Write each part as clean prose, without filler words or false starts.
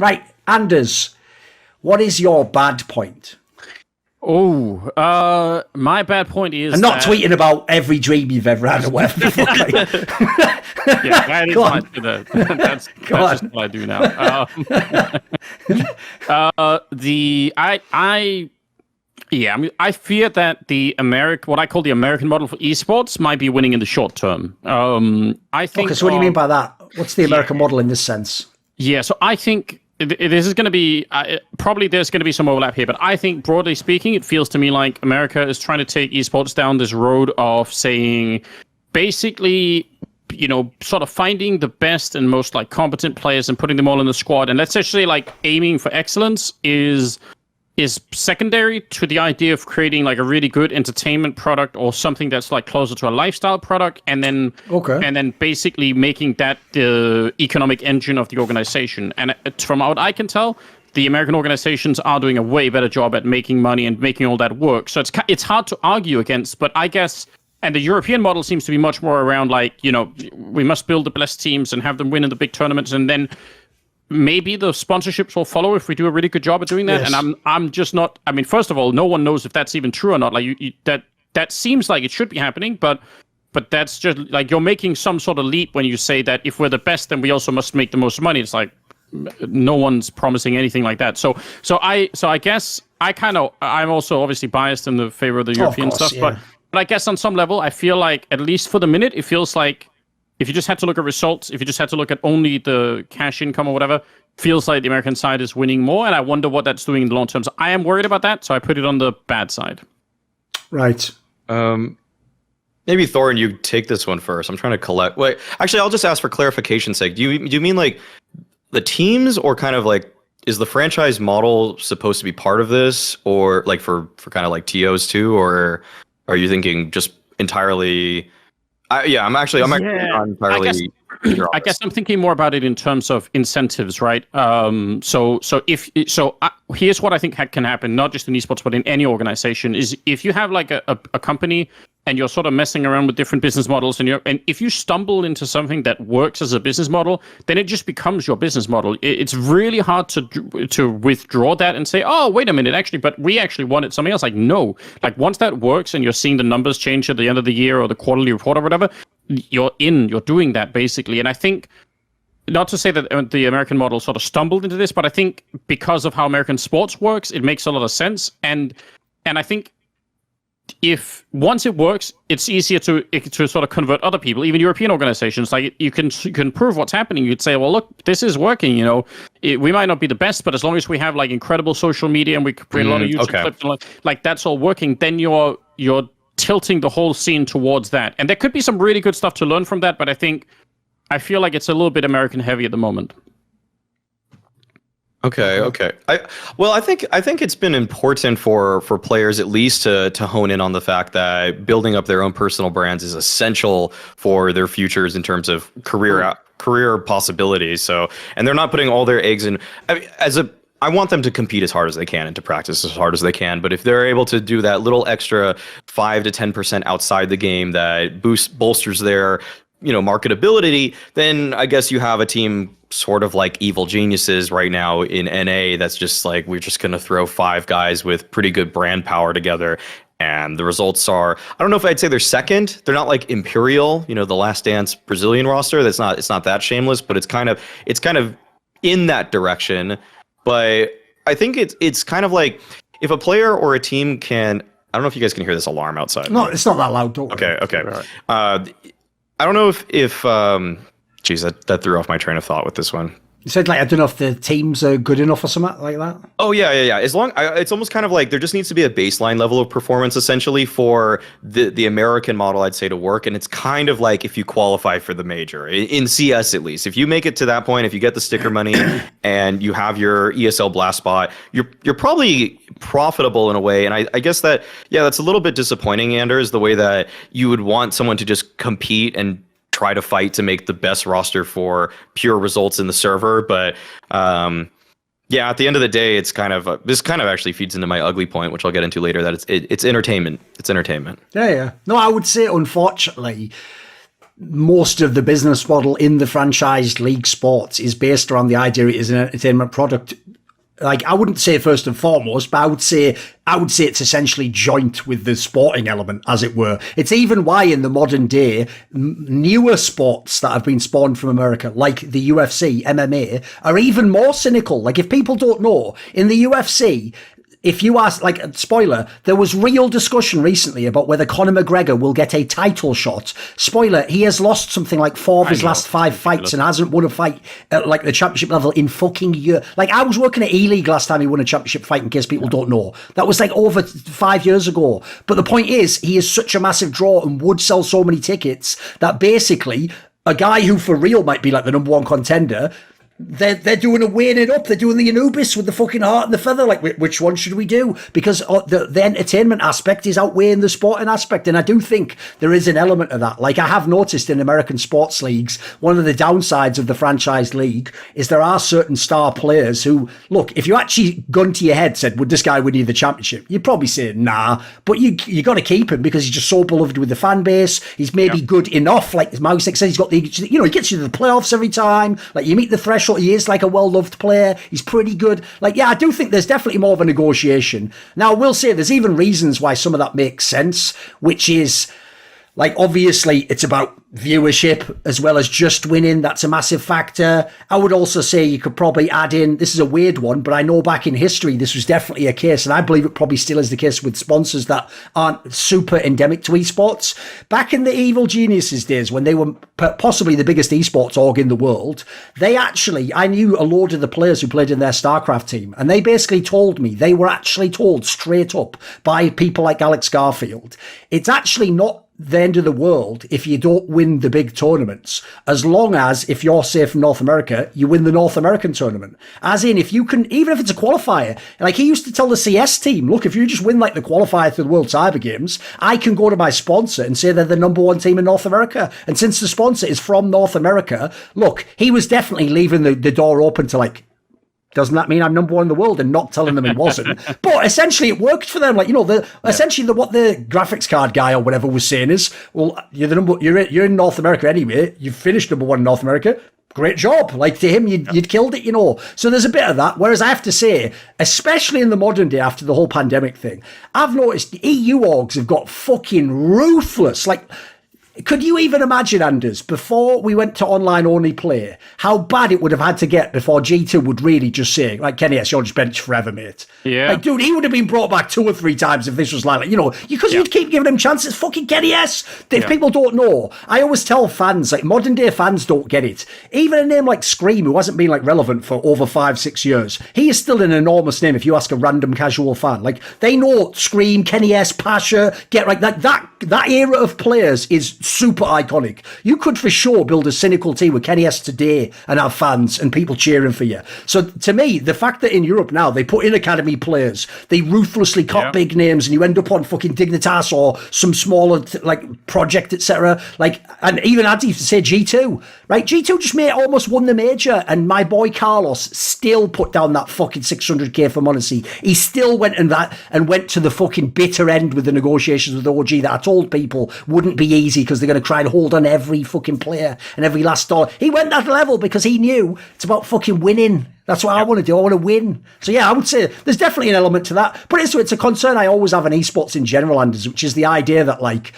Right, Anders, what is your bad point? Oh, my bad point is I'm not tweeting about every dream you've ever had or whatever. Yeah, that is that's just what I do now. I fear that what I call the American model for esports might be winning in the short term. I think. Okay, so what do you mean by that? What's the American model in this sense? Yeah, so I think this is going to be probably there's going to be some overlap here, but I think broadly speaking, it feels to me like America is trying to take esports down this road of saying, basically, sort of finding the best and most like competent players and putting them all in the squad, and let's actually like aiming for excellence is secondary to the idea of creating like a really good entertainment product or something that's like closer to a lifestyle product, and then basically making that the economic engine of the organization. And from what I can tell, the American organizations are doing a way better job at making money and making all that work. So it's hard to argue against, but I guess. And the European model seems to be much more around like, we must build the best teams and have them win in the big tournaments, and then maybe the sponsorships will follow if we do a really good job at doing that. Yes. And I'm just not. I mean, first of all, no one knows if that's even true or not. Like that seems like it should be happening, but that's just like you're making some sort of leap when you say that if we're the best, then we also must make the most money. It's like no one's promising anything like that. So I guess I'm also obviously biased in the favor of the European stuff, yeah. But I guess on some level, I feel like at least for the minute, it feels like. If you just had to look at results, if you just had to look at only the cash income or whatever, feels like the American side is winning more, and I wonder what that's doing in the long term. So I am worried about that, so I put it on the bad side. Right. Maybe Thorin, you take this one first. I'm trying to collect. Wait, actually, I'll just ask for clarification's sake. Do you mean like the teams, or kind of like is the franchise model supposed to be part of this, or like for kind of like TOs too, or are you thinking just entirely? I'm actually entirely. I guess I'm thinking more about it in terms of incentives, right? Here's what I think can happen, not just in esports, but in any organization, is if you have like a company and you're sort of messing around with different business models, and if you stumble into something that works as a business model, then it just becomes your business model. It's really hard to withdraw that and say, oh, wait a minute, actually, but we actually wanted something else. Like, no, like once that works and you're seeing the numbers change at the end of the year or the quarterly report or whatever, you're doing that basically. And I think, not to say that the American model sort of stumbled into this, but I think because of how American sports works, it makes a lot of sense. And I think if once it works, it's easier to sort of convert other people, even European organizations. Like you can prove what's happening. You'd say, well, look, this is working. We might not be the best, but as long as we have like incredible social media and we create a lot of YouTube clips, and like that's all working, then you're tilting the whole scene towards that. And there could be some really good stuff to learn from that, but I feel like it's a little bit American heavy at the moment. Okay. I think it's been important for players at least to hone in on the fact that building up their own personal brands is essential for their futures in terms of career possibilities. So, and they're not putting all their eggs in. I want them to compete as hard as they can and to practice as hard as they can. But if they're able to do that little extra 5 to 10% outside the game that bolsters their marketability, then I guess you have a team sort of like Evil Geniuses right now in NA that's just like, we're just going to throw 5 guys with pretty good brand power together. And the results are, I don't know if I'd say they're second. They're not like Imperial, the Last Dance Brazilian roster. It's not that shameless, but it's kind of in that direction. But I think it's kind of like if a player or a team can, I don't know if you guys can hear this alarm outside. No, it's not that loud. Don't worry. Okay. Right. I don't know if geez, that threw off my train of thought with this one. You said like, I don't know if the teams are good enough or something like that. Oh yeah. It's almost kind of like there just needs to be a baseline level of performance essentially for the American model, I'd say, to work. And it's kind of like if you qualify for the major in CS, at least, if you make it to that point, if you get the sticker money and you have your ESL blast spot, you're probably profitable in a way. And I guess that's a little bit disappointing, Anders, the way that you would want someone to just compete and try to fight to make the best roster for pure results in the server. But at the end of the day, it's kind of this kind of actually feeds into my ugly point, which I'll get into later, that it's entertainment. It's entertainment. Yeah. No, I would say, unfortunately, most of the business model in the franchised league sports is based around the idea it is an entertainment product. Like, I wouldn't say first and foremost, but I would say it's essentially joint with the sporting element, as it were. It's even why in the modern day, newer sports that have been spawned from America, like the UFC, MMA, are even more cynical. Like, if people don't know, in the UFC, if you ask, like, spoiler, there was real discussion recently about whether Conor McGregor will get a title shot. Spoiler, he has lost something like 4 of his last 5 fights and hasn't won a fight at, like, the championship level in fucking year. Like, I was working at E-League last time he won a championship fight, in case people don't know. That was, like, over 5 years ago. But the point is, he is such a massive draw and would sell so many tickets that basically a guy who for real might be, like, the number one contender, they're doing a weighing it up. They're doing the Anubis with the fucking heart and the feather. Like, which one should we do? Because the entertainment aspect is outweighing the sporting aspect. And I do think there is an element of that. Like, I have noticed in American sports leagues, one of the downsides of the franchise league is there are certain star players who, look, if you actually gun to your head said, would this guy win you the championship? You'd probably say, nah. But you got to keep him because he's just so beloved with the fan base. He's maybe good enough. Like Mouse says, he's got the, he gets you to the playoffs every time. Like, you meet the threshold. He is like a well-loved player. He's pretty good. Like, yeah, I do think there's definitely more of a negotiation. Now, I will say there's even reasons why some of that makes sense, which is, like, obviously it's about viewership as well as just winning. That's a massive factor. I would also say you could probably add in, this is a weird one, but I know back in history this was definitely a case, and I believe it probably still is the case with sponsors that aren't super endemic to esports. Back in the Evil Geniuses days, when they were possibly the biggest esports org in the world, I knew a load of the players who played in their StarCraft team, and they basically told me, they were actually told straight up by people like Alex Garfield, it's actually not the end of the world if you don't win the big tournaments, as long as, if you're say from North America, you win the North American tournament. As in, if you can, even if it's a qualifier, like he used to tell the CS team, look, if you just win like the qualifier through the World Cyber Games, I can go to my sponsor and say they're the number one team in North America. And since the sponsor is from North America, look, he was definitely leaving the door open to, like, doesn't that mean I'm number one in the world, and not telling them he wasn't? But essentially it worked for them. Like, you know, essentially what the graphics card guy or whatever was saying is, well, you're in North America anyway. You've finished number one in North America. Great job. Like, to him, you'd killed it, you know. So there's a bit of that. Whereas I have to say, especially in the modern day after the whole pandemic thing, I've noticed the EU orgs have got fucking ruthless. Like, could you even imagine, Anders, before we went to online-only play, how bad it would have had to get before G2 would really just say, like, Kenny S, you're just benched forever, mate. Yeah. Like, dude, he would have been brought back 2 or 3 times if this was like, you know, because you'd keep giving him chances. Fucking Kenny S. If people don't know, I always tell fans, like, modern-day fans don't get it. Even a name like Scream, who hasn't been, like, relevant for over 5-6 years, he is still an enormous name if you ask a random casual fan. Like, they know Scream, Kenny S, Pasha, Get Right. That era of players is super iconic. You could for sure build a cynical team with Kenny S today and have fans and people cheering for you. So to me, the fact that in Europe now they put in academy players, they ruthlessly cut big names, and you end up on fucking Dignitas or some smaller like project, etc. Like, and even I'd even say G2, right? G2 just almost won the major, and my boy Carlos still put down that fucking 600k for Monacy. He still went went to the fucking bitter end with the negotiations with OG that I told people wouldn't be easy because they're going to try and hold on every fucking player and every last dollar. He went that level because he knew it's about fucking winning. That's what I want to do. I want to win. So yeah, I would say there's definitely an element to that. But it's a concern I always have in esports in general, Anders, which is the idea that like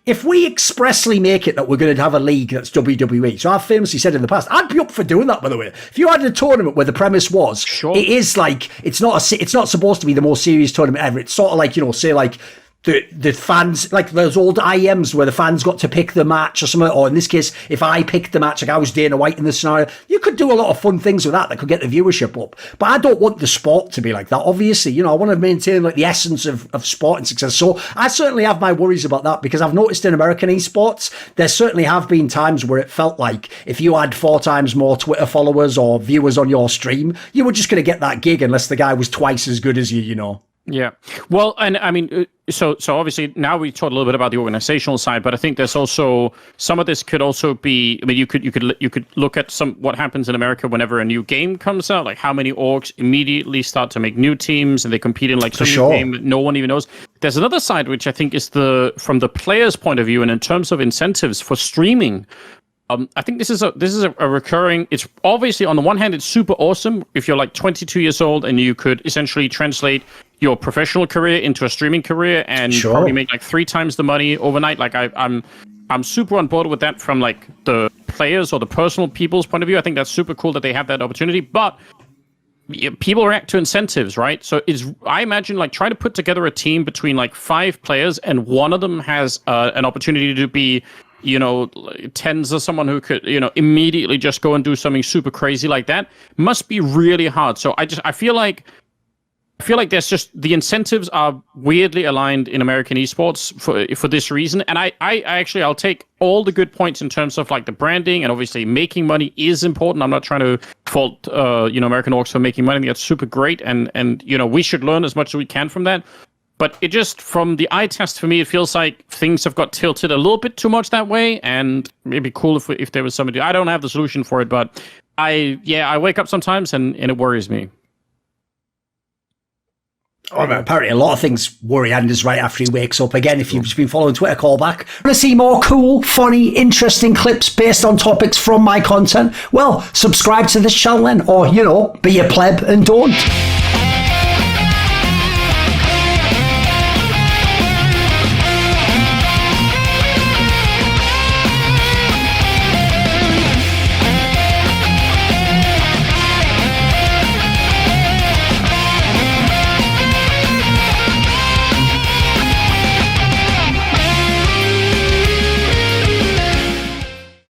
if we expressly make it that we're going to have a league that's WWE, so I've famously said in the past, I'd be up for doing that, by the way. If you had a tournament where the premise was, it is like, it's not supposed to be the most serious tournament ever. It's sort of like, you know, say like, the fans, like those old IMs where the fans got to pick the match or something, or in this case, if I picked the match, like I was Dana White in the scenario, you could do a lot of fun things with that could get the viewership up. But I don't want the sport to be like that. Obviously, you know, I want to maintain like the essence of sport and success. So I certainly have my worries about that, because I've noticed in American esports, there certainly have been times where it felt like if you had 4 times more Twitter followers or viewers on your stream, you were just going to get that gig unless the guy was twice as good as you know. Yeah. Well, and I mean, so obviously now we talked a little bit about the organizational side, but I think there's also some of this could also be. I mean, you could look at what happens in America whenever a new game comes out, like how many orgs immediately start to make new teams and they compete in like some new game that no one even knows. There's another side which I think is from the player's point of view, and in terms of incentives for streaming. I think this is a recurring. It's obviously on the one hand, it's super awesome if you're like 22 years old and you could essentially translate your professional career into a streaming career and probably make like 3 times the money overnight. Like I'm super on board with that from like the players or the personal people's point of view. I think that's super cool that they have that opportunity, but people react to incentives, right? So I imagine like try to put together a team between like 5 players and one of them has an opportunity to be, tens of someone who could, immediately just go and do something super crazy like that must be really hard. So I feel like there's just the incentives are weirdly aligned in American esports for this reason. And I'll take all the good points in terms of like the branding and obviously making money is important. I'm not trying to fault, American orgs for making money. That's super great. And we should learn as much as we can from that. But it just, from the eye test for me, it feels like things have got tilted a little bit too much that way. And it'd be cool if there was somebody. I don't have the solution for it, but I wake up sometimes and it worries me. Oh, apparently a lot of things worry Anders right after he wakes up. Again, if you've been following Twitter, call back. Want to see more cool, funny, interesting clips based on topics from my content? Well, subscribe to this channel then, or, be a pleb and don't.